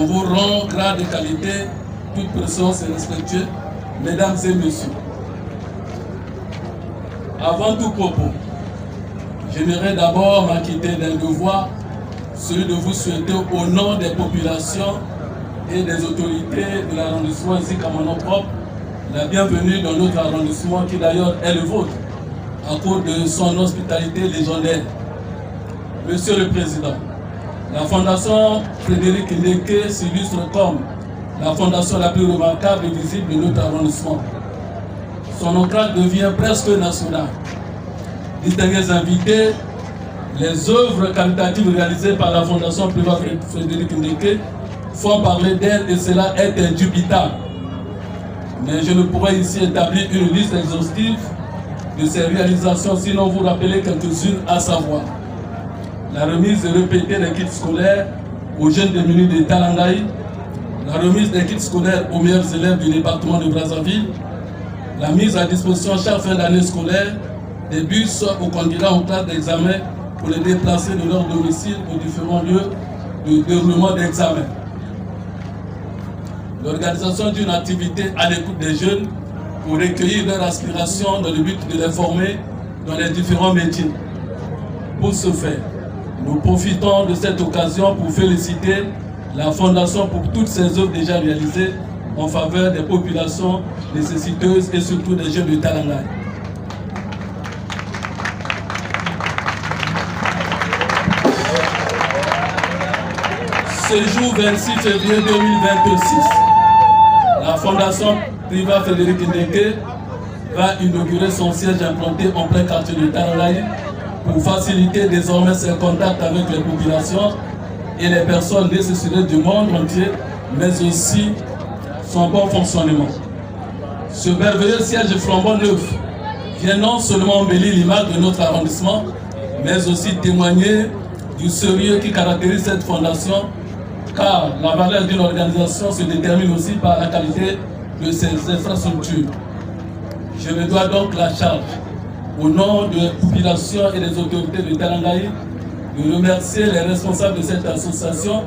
On vous rend grade et qualité, toute présence et respectueux, mesdames et messieurs. Avant tout propos, j'aimerais d'abord m'acquitter d'un devoir, celui de vous souhaiter au nom des populations et des autorités de l'arrondissement ainsi qu'à mon nom propre, la bienvenue dans notre arrondissement qui d'ailleurs est le vôtre, à cause de son hospitalité légendaire. Monsieur le Président, la Fondation Frédéric Ndeke s'illustre comme la fondation la plus remarquable et visible de notre arrondissement. Son ancrage devient presque national. Distingués invités, les œuvres qualitatives réalisées par la Fondation Frédéric Ndeke font parler d'elle et cela est indubitable. Mais je ne pourrais ici établir une liste exhaustive de ces réalisations, sinon vous rappeler quelques-unes, à savoir la remise répétée des kits scolaires aux jeunes démunis de Talangaï, la remise des kits scolaires aux meilleurs élèves du département de Brazzaville, la mise à disposition chaque fin d'année scolaire des bus aux candidats en classe d'examen pour les déplacer de leur domicile aux différents lieux de déroulement d'examen. L'organisation d'une activité à l'écoute des jeunes pour recueillir leurs aspirations dans le but de les former dans les différents métiers. Pour ce faire, nous profitons de cette occasion pour féliciter la Fondation pour toutes ses œuvres déjà réalisées en faveur des populations nécessiteuses et surtout des jeunes de Talangaï. Ce jour 26 février 2026, la Fondation Priva Frédéric Ndeke va inaugurer son siège implanté en plein quartier de Talangaï pour faciliter désormais ses contacts avec les populations et les personnes nécessiteuses du monde entier, mais aussi son bon fonctionnement. Ce merveilleux siège flambant neuf vient non seulement embellir l'image de notre arrondissement, mais aussi témoigner du sérieux qui caractérise cette fondation, car la valeur d'une organisation se détermine aussi par la qualité de ses infrastructures. Je me dois donc la charge, au nom de la population et des autorités de Talangaï, de remercier les responsables de cette association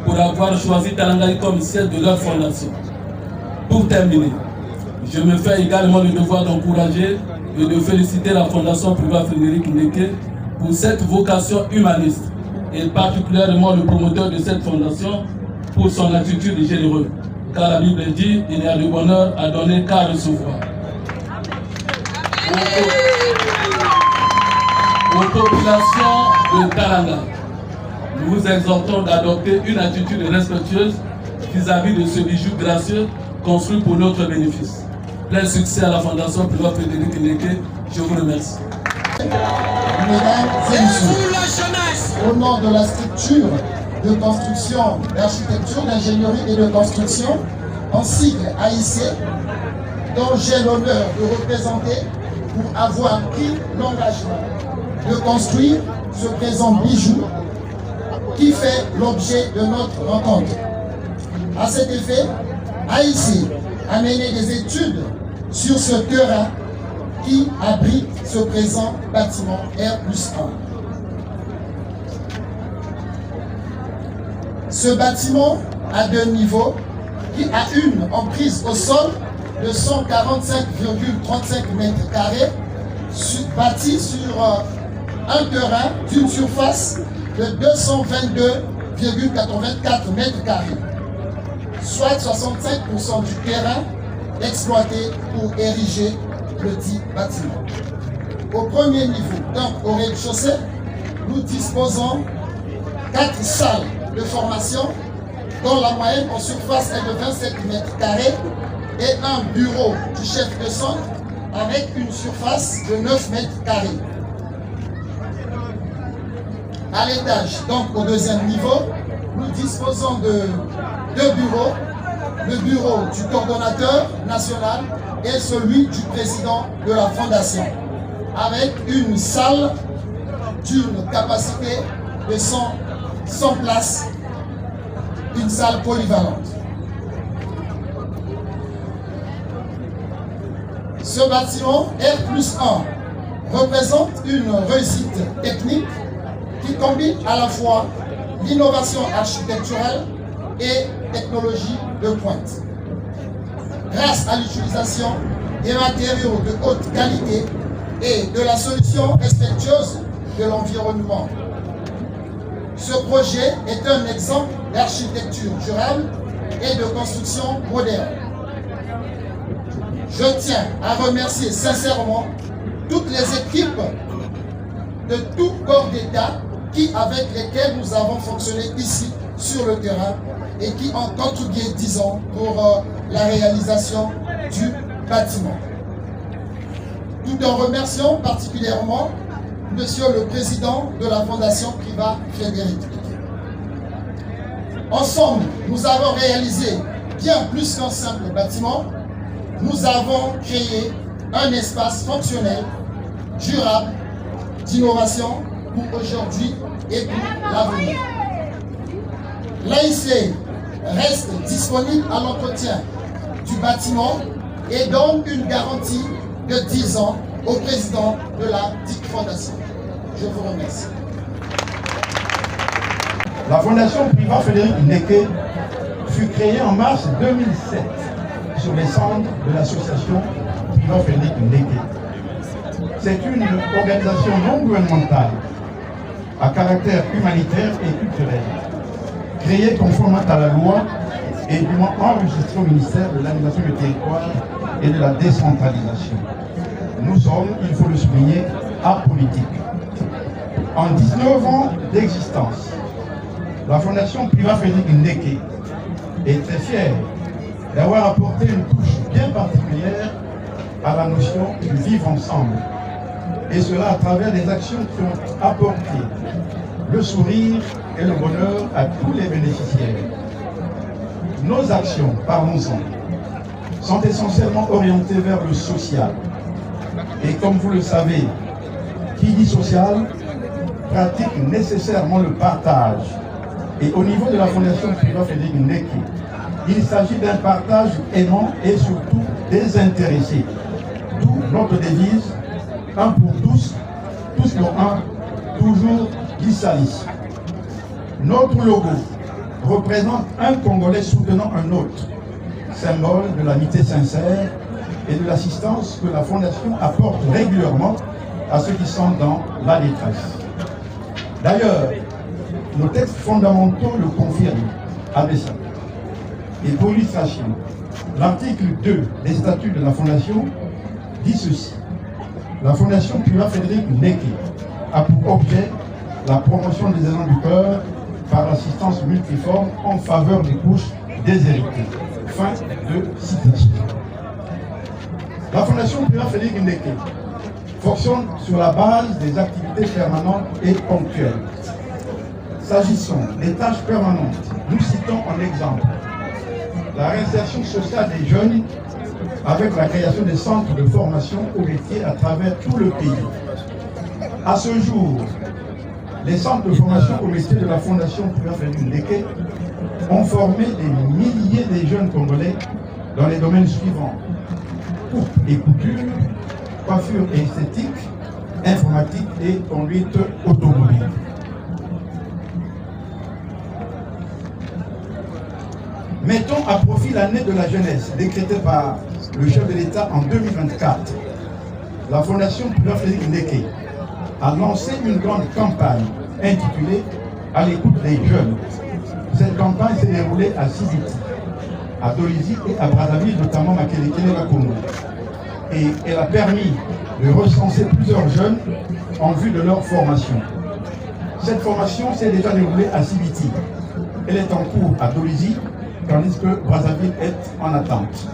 pour avoir choisi Talangaï comme siège de leur fondation. Pour terminer, je me fais également le devoir d'encourager et de féliciter la Fondation Priva Frédéric Ndeke pour cette vocation humaniste et particulièrement le promoteur de cette fondation pour son attitude généreuse. Car la Bible dit, il y a du bonheur à donner qu'à recevoir. Aux populations de Talangaï, nous vous exhortons d'adopter une attitude respectueuse vis-à-vis de ce bijou gracieux construit pour notre bénéfice. Plein succès à la Fondation Priva Frédéric Ndeke. Je vous remercie. Mesdames et messieurs, au nom de la structure de construction, d'architecture, d'ingénierie et de construction, en sigle AIC, dont j'ai l'honneur de représenter pour avoir pris l'engagement de construire ce présent bijou qui fait l'objet de notre rencontre. À cet effet, AIC a mené des études sur ce terrain qui abrite ce présent bâtiment R+1. Ce bâtiment a 2 niveaux qui a une emprise au sol de 145,35 m², bâti sur un terrain d'une surface de 222,84 m², soit 65% du terrain exploité pour ériger le dit bâtiment. Au premier niveau, donc au rez-de-chaussée, nous disposons 4 salles de formation dont la moyenne en surface est de 27 m² et un bureau du chef de centre avec une surface de 9 m². À l'étage, donc au deuxième niveau, nous disposons de 2 bureaux, le bureau du coordonnateur national et celui du président de la fondation, avec une salle d'une capacité de 100 places, une salle polyvalente. Ce bâtiment R+1 représente une réussite technique qui combine à la fois l'innovation architecturale et technologies de pointe. Grâce à l'utilisation des matériaux de haute qualité et de la solution respectueuse de l'environnement. Ce projet est un exemple d'architecture durable et de construction moderne. Je tiens à remercier sincèrement toutes les équipes de tout corps d'État avec lesquelles nous avons fonctionné ici sur le terrain et qui ont contribué, disons, pour la réalisation du bâtiment. Tout en remerciant particulièrement Monsieur le Président de la Fondation Privat Frédéric. Ensemble, nous avons réalisé bien plus qu'un simple bâtiment. Nous avons créé un espace fonctionnel, durable, d'innovation pour aujourd'hui et pour l'avenir. L'AIC reste disponible à l'entretien du bâtiment et donne une garantie de 10 ans au président de la dite fondation. Je vous remercie. La Fondation Privat Frédéric Ndeke fut créée en mars 2007 sur les cendres de l'association Privat Frédéric Ndeke. C'est une organisation non gouvernementale à caractère humanitaire et culturel, créée conformément à la loi et dûment enregistrée au ministère de l'Animation du territoire et de la décentralisation. Nous sommes, il faut le souligner, apolitiques. En 19 ans d'existence, la Fondation Privat Frédéric Ndeke est très fière d'avoir apporté une touche bien particulière à la notion du vivre ensemble. Et cela à travers des actions qui ont apporté le sourire et le bonheur à tous les bénéficiaires. Nos actions, parlons-en, sont essentiellement orientées vers le social. Et comme vous le savez, qui dit social pratique nécessairement le partage. Et au niveau de la Fondation Privat Frédéric Ndeke, il s'agit d'un partage aimant et surtout désintéressé. D'où notre devise, un pour tous, tous pour un, toujours l'Issalis. Notre logo représente un Congolais soutenant un autre, symbole de l'amitié sincère et de l'assistance que la Fondation apporte régulièrement à ceux qui sont dans la détresse. D'ailleurs, nos textes fondamentaux le confirment avec ça. Et pour illustration, l'article 2 des statuts de la Fondation dit ceci. La Fondation Privat Frédéric Ndeke a pour objet la promotion des élans du cœur par l'assistance multiforme en faveur des couches déshéritées. Fin de citation. La Fondation Privat Frédéric Ndeke fonctionne sur la base des activités permanentes et ponctuelles. S'agissant des tâches permanentes, nous citons en exemple la réinsertion sociale des jeunes avec la création des centres de formation au métier à travers tout le pays. À ce jour, les centres de formation au métier de la Fondation Privat Frédéric Ndeke ont formé des milliers de jeunes Congolais dans les domaines suivants: coupe et couture, coiffure et esthétique, informatique et conduite automobile. Mettons à profit l'année de la jeunesse décrétée par le chef de l'État en 2024. La Fondation Privat Frédéric Ndeke a lancé une grande campagne intitulée « À l'écoute des jeunes ». Cette campagne s'est déroulée à Sibiti, à Dolisie et à Brazzaville, notamment à Makelekele, Congo. Et elle a permis de recenser plusieurs jeunes en vue de leur formation. Cette formation s'est déjà déroulée à Sibiti. Elle est en cours à Dolisie, tandis que Brazzaville est en attente.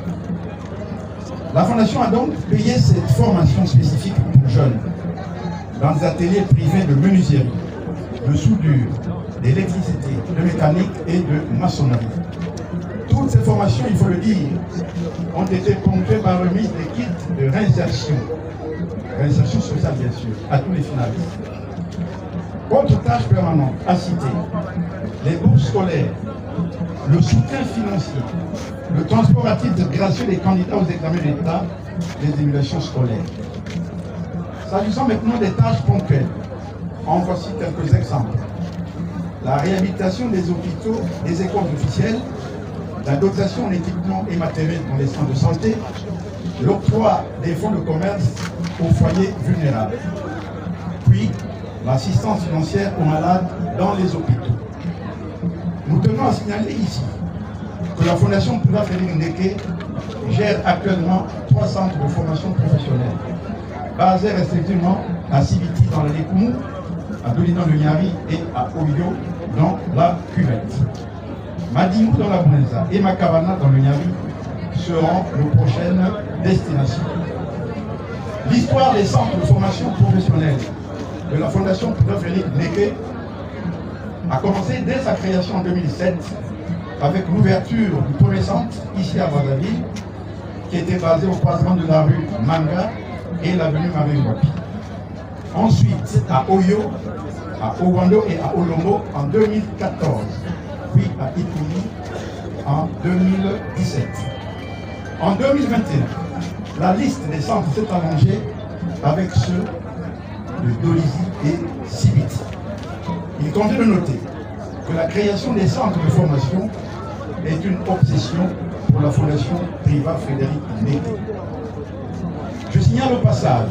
La Fondation a donc payé cette formation spécifique pour jeunes dans des ateliers privés de menuiserie, de soudure, d'électricité, de mécanique et de maçonnerie. Toutes ces formations, il faut le dire, ont été ponctuées par remise des kits de réinsertion sociale bien sûr, à tous les finalistes. Autre tâche permanente à citer, les bourses scolaires, le soutien financier, le transport à titre gracieux des candidats aux examens d'État, les émulations scolaires. S'agissant maintenant des tâches ponctuelles, en voici quelques exemples. la réhabilitation des hôpitaux, des écoles officielles, la dotation en équipements et matériels dans les centres de santé, l'octroi des fonds de commerce aux foyers vulnérables, puis l'assistance financière aux malades dans les hôpitaux. Nous tenons à signaler ici que la Fondation Priva Frédéric Ndeke gère actuellement 3 centres de formation professionnelle, basés respectivement à Sibiti dans la Lékoumou, à Dolinan le Nyari et à Oyo dans la Cuvette. Madimou dans la Bounza et Makavana dans le Nyari seront nos prochaines destinations. L'histoire des centres de formation professionnelle de la Fondation Priva Frédéric Ndeke a commencé dès sa création en 2007 avec l'ouverture du premier centre ici à Brazzaville qui était basé au croisement de la rue Manga et l'avenue Marie-Wapi. Ensuite à Oyo, à Owando et à Olombo en 2014, puis à Ituri en 2017. En 2021, la liste des centres s'est allongée avec ceux de Dolizy et Sibiti. Il convient de noter que la création des centres de formation est une obsession pour la Fondation Priva Frédéric Ndeke. Je signale au passage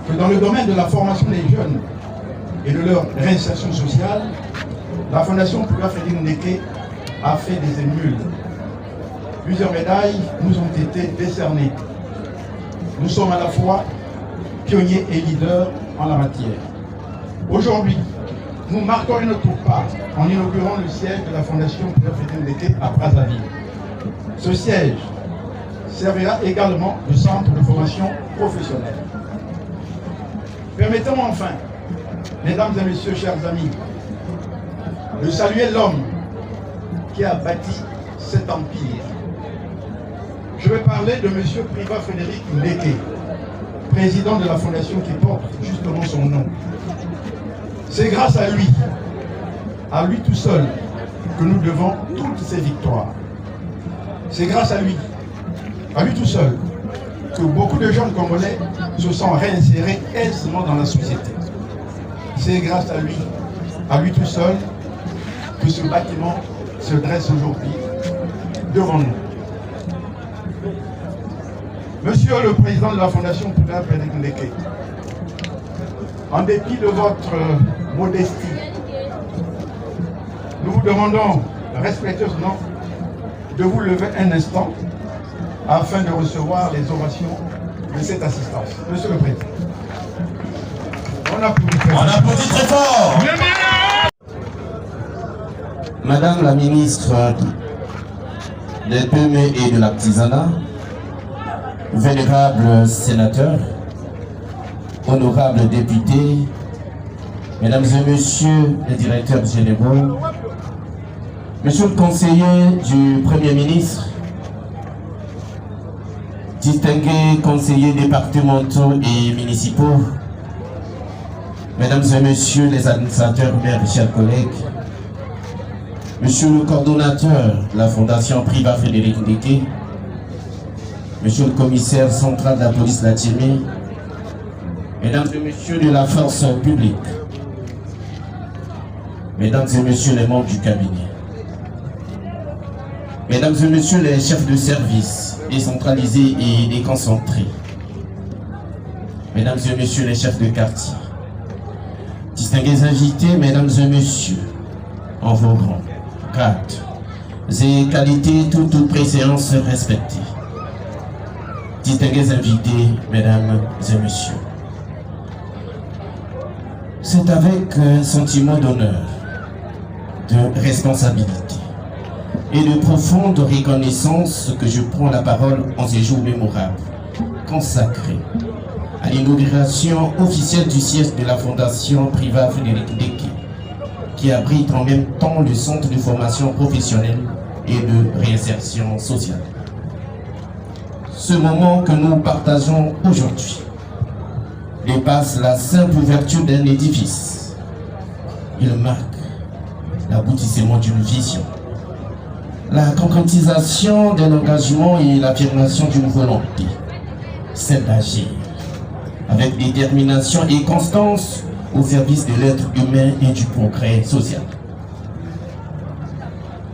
que dans le domaine de la formation des jeunes et de leur réinsertion sociale, la Fondation Priva Frédéric Ndeke a fait des émules. Plusieurs médailles nous ont été décernées. Nous sommes à la fois pionniers et leaders en la matière. Aujourd'hui, nous marquons une autre part en inaugurant le siège de la Fondation Priva Frédéric Ndeke à Brazzaville. Ce siège servira également de centre de formation professionnelle. Permettez-moi enfin, mesdames et messieurs, chers amis, de saluer l'homme qui a bâti cet empire. Je vais parler de M. Priva Frédéric Ndeke, président de la fondation qui porte justement son nom. C'est grâce à lui tout seul, que nous devons toutes ces victoires. C'est grâce à lui tout seul, que beaucoup de jeunes Congolais se sont réinsérés aisément dans la société. C'est grâce à lui tout seul, que ce bâtiment se dresse aujourd'hui devant nous. Monsieur le Président de la Fondation Priva Frédéric Ndeke, en dépit de votre modestie, nous vous demandons respectueusement de vous lever un instant afin de recevoir les ovations de cette assistance. Monsieur le Président. On applaudit très fort. Madame la ministre des PME et de l'artisanat, vénérables sénateurs, honorables députés, mesdames et messieurs les directeurs généraux, monsieur le conseiller du Premier ministre, distingués conseillers départementaux et municipaux, mesdames et messieurs les administrateurs, maires, chers collègues, monsieur le coordonnateur de la Fondation Priva Frédéric Ndeke, monsieur le commissaire central de la police Latimé, mesdames et messieurs de la force publique, mesdames et messieurs les membres du cabinet, mesdames et messieurs les chefs de service décentralisés et déconcentrés, mesdames et messieurs les chefs de quartier, distingués invités, mesdames et messieurs, en vos rangs, grades et qualités, toute préséance respectée, distingués invités, mesdames et messieurs. C'est avec un sentiment d'honneur, de responsabilité et de profonde reconnaissance que je prends la parole en ces jours mémorables, consacrés à l'inauguration officielle du siège de la Fondation Priva Frédéric Ndeke, qui abrite en même temps le centre de formation professionnelle et de réinsertion sociale. Ce moment que nous partageons aujourd'hui dépasse la simple ouverture d'un édifice. Il marque l'aboutissement d'une vision, la concrétisation d'un engagement et l'affirmation d'une volonté, celle d'agir avec détermination et constance au service de l'être humain et du progrès social.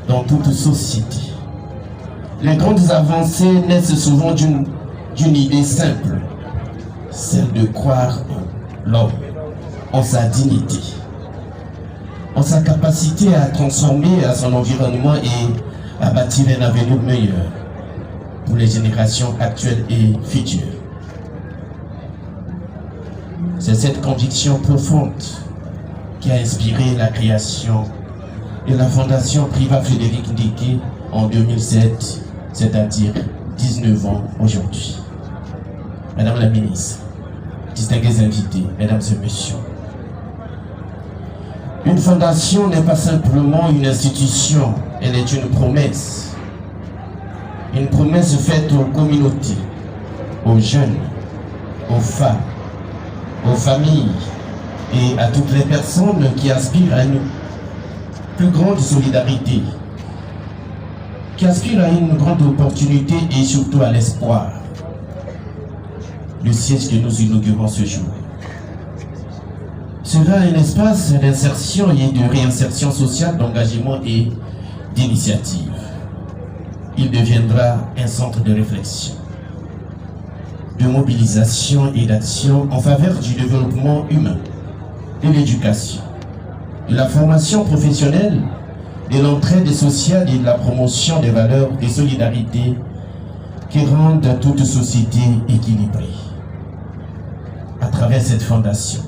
dans toute société. Les grandes avancées naissent souvent d'une idée simple, celle de croire en l'homme, en sa dignité, en sa capacité à transformer à son environnement et à bâtir un avenir meilleur pour les générations actuelles et futures. C'est cette conviction profonde qui a inspiré la création de la Fondation Priva Frédéric Ndeke en 2007, c'est-à-dire 19 ans aujourd'hui. Madame la ministre, distingués invités, mesdames et messieurs, une fondation n'est pas simplement une institution, elle est une promesse. Une promesse faite aux communautés, aux jeunes, aux femmes, aux familles et à toutes les personnes qui aspirent à une plus grande solidarité, qui aspirent à une grande opportunité et surtout à l'espoir. Le siège que nous inaugurons ce jour sera un espace d'insertion et de réinsertion sociale, d'engagement et d'initiative. Il deviendra un centre de réflexion, de mobilisation et d'action en faveur du développement humain, de l'éducation, de la formation professionnelle, de l'entraide sociale et de la promotion des valeurs de solidarité qui rendent toute société équilibrée. À travers cette fondation,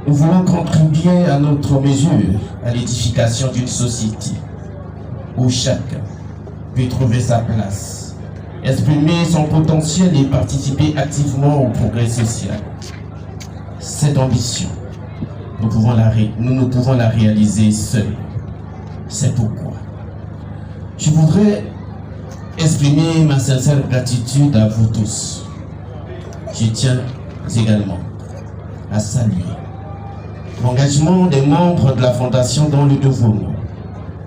nous voulons contribuer à notre mesure à l'édification d'une société où chacun peut trouver sa place, exprimer son potentiel et participer activement au progrès social. Cette ambition, nous ne pouvons la réaliser seuls. C'est pourquoi je voudrais exprimer ma sincère gratitude à vous tous. Je tiens également à saluer l'engagement des membres de la Fondation dans le développement,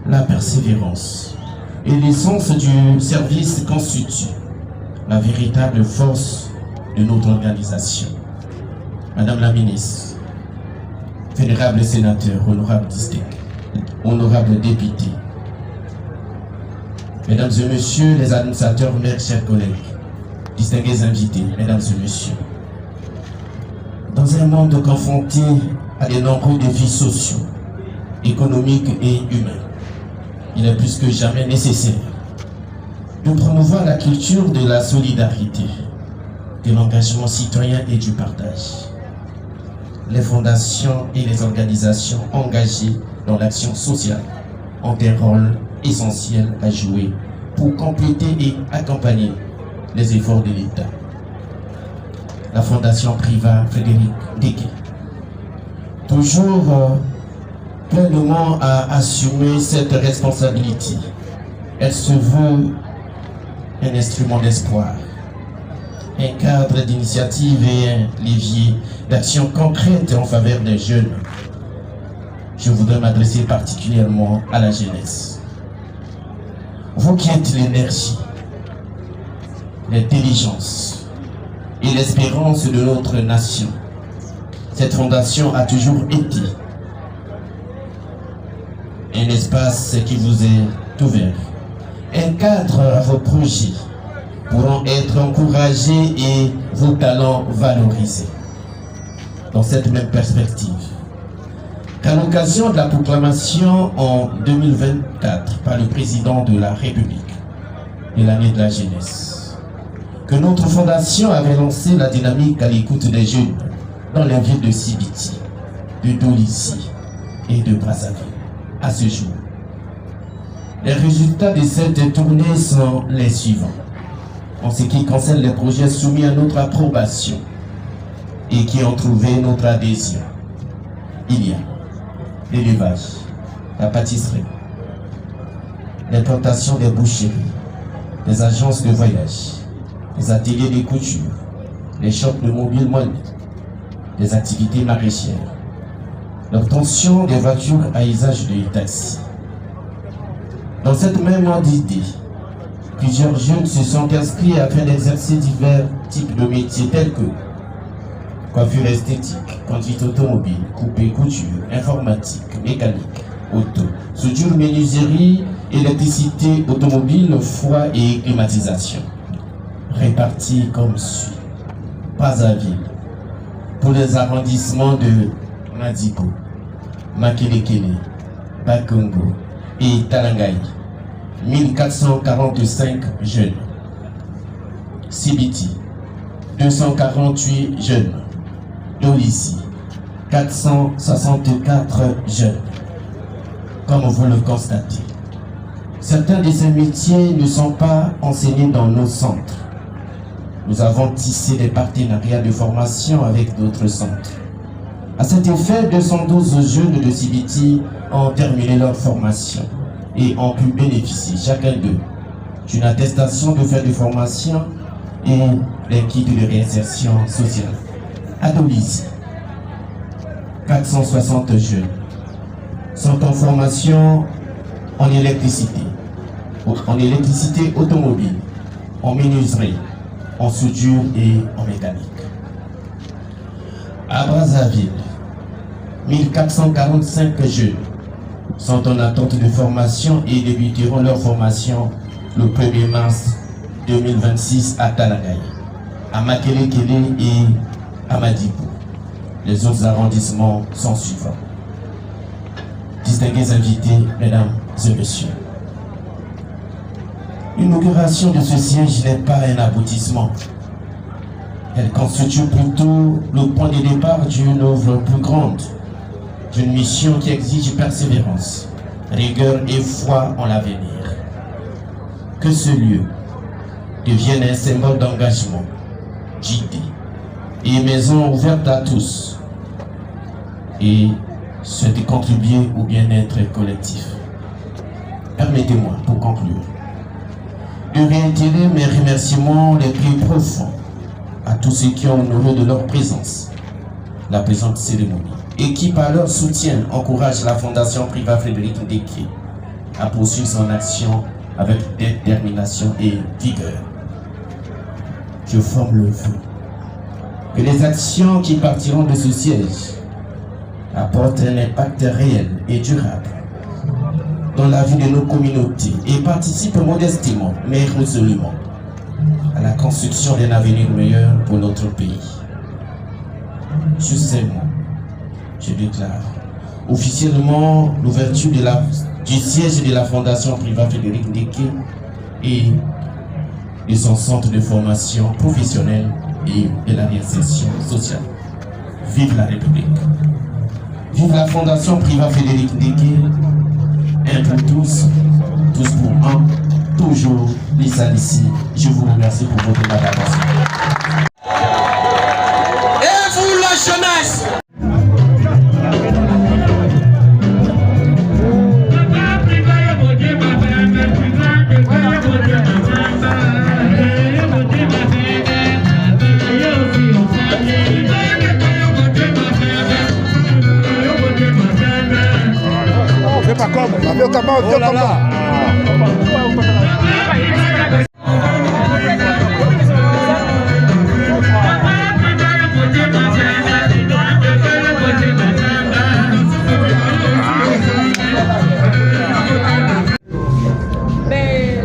la persévérance et l'essence du service constitue la véritable force de notre organisation. Madame la ministre, vénérable sénateur, honorable district, honorable député, mesdames et messieurs les administrateurs, mes chers collègues, distingués invités, mesdames et messieurs, dans un monde confronté à de nombreux défis sociaux, économiques et humains, il est plus que jamais nécessaire de promouvoir la culture de la solidarité, de l'engagement citoyen et du partage. Les fondations et les organisations engagées dans l'action sociale ont un rôle essentiel à jouer pour compléter et accompagner les efforts de l'État. La Fondation Priva Frédéric Ndeke, toujours pleinement à assumer cette responsabilité. Elle se veut un instrument d'espoir, un cadre d'initiative et un levier d'action concrète en faveur des jeunes. Je voudrais m'adresser particulièrement à la jeunesse. Vous qui êtes l'énergie, l'intelligence et l'espérance de notre nation, cette fondation a toujours été un espace qui vous est ouvert, un cadre à vos projets pourront être encouragés et vos talents valorisés. Dans cette même perspective, qu'à l'occasion de la proclamation en 2024 par le président de la République de l'année de la jeunesse, que notre fondation avait lancé la dynamique à l'écoute des jeunes dans les villes de Sibiti, de Dolisie et de Brazzaville. À ce jour, les résultats de cette tournée sont les suivants. En ce qui concerne les projets soumis à notre approbation et qui ont trouvé notre adhésion, il y a l'élevage, la pâtisserie, l'implantation des boucheries, des agences de voyage, les ateliers de couture, les shops de mobile money, les activités maraîchères, l'obtention des voitures à usage de taxi. Dans cette même ordre d'idée, plusieurs jeunes se sont inscrits afin d'exercer divers types de métiers tels que coiffure esthétique, conduite automobile, coupe et couture, informatique, mécanique, auto, soudure, menuiserie, électricité, automobile, froid et climatisation. Répartis comme suit. Brazzaville, pour les arrondissements de Madibo, Makelekele, Bakongo et Talangaï, 1445 jeunes. Sibiti, 248 jeunes. Dolissi, 464 jeunes. Comme vous le constatez, certains de ces métiers ne sont pas enseignés dans nos centres. Nous avons tissé des partenariats de formation avec d'autres centres. À cet effet, 212 jeunes de Sibiti ont terminé leur formation et ont pu bénéficier, chacun d'eux, d'une attestation de fin de formation et des kits de réinsertion sociale. À Dolissi, 460 jeunes sont en formation en électricité automobile, en menuiserie, en soudure et en mécanique. À Brazzaville, 1445 jeunes sont en attente de formation et débuteront leur formation le 1er mars 2026 à Talangaï, à Makelekele et à Madibo. Les autres arrondissements sont suivants. Distingués invités, mesdames et messieurs, l'inauguration de ce siège n'est pas un aboutissement. Elle constitue plutôt le point de départ d'une œuvre plus grande, d'une mission qui exige persévérance, rigueur et foi en l'avenir. Que ce lieu devienne un symbole d'engagement, d'idées et maison ouverte à tous, et souhaiter contribuer au bien-être collectif. Permettez-moi, pour conclure, de réitérer mes remerciements les plus profonds à tous ceux qui ont honoré de leur présence la présente cérémonie et qui, par leur soutien, encouragent la Fondation Priva Frédéric Ndeke à poursuivre son action avec détermination et vigueur. Je forme le vœu que les actions qui partiront de ce siège apportent un impact réel et durable dans la vie de nos communautés et participent modestement mais résolument à la construction d'un avenir meilleur pour notre pays. Sur ces mots, je déclare officiellement l'ouverture du siège de la Fondation Priva Frédéric Ndeke et de son centre de formation professionnelle et de la réinsertion sociale. Vive la République! Vive la Fondation Priva Frédéric Ndeke! Un pour tous, tous pour un, toujours Lisa Lissi. Je vous remercie pour votre attention. Et vous la jeunesse! Pas comme, oh là là.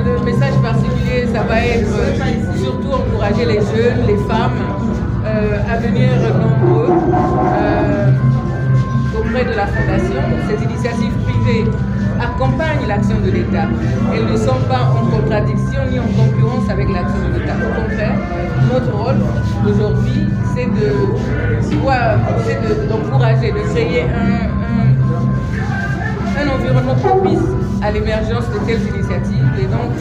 Le message particulier, ça va être surtout encourager les jeunes, les femmes à venir nombreux auprès de la Fondation. Cette initiative privée accompagne l'action de l'État. Elles ne sont pas en contradiction ni en concurrence avec l'action de l'État. Au contraire, notre rôle aujourd'hui, c'est d'encourager, de créer un environnement propice à l'émergence de telles initiatives. Et donc,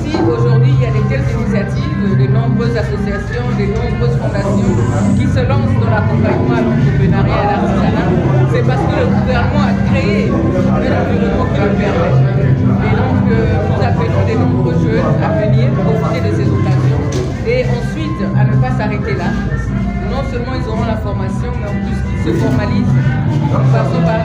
si aujourd'hui il y a de telles initiatives, de nombreuses associations, de nombreuses fondations qui se lancent dans l'accompagnement à l'entrepreneuriat et à l'artisanat, c'est parce que le gouvernement a créé un environnement qui le permet. Et donc, nous appelons de nombreux jeunes à venir profiter de ces occasions et ensuite à ne pas s'arrêter là. Non seulement ils auront la formation, mais en plus ils se formalisent en passant par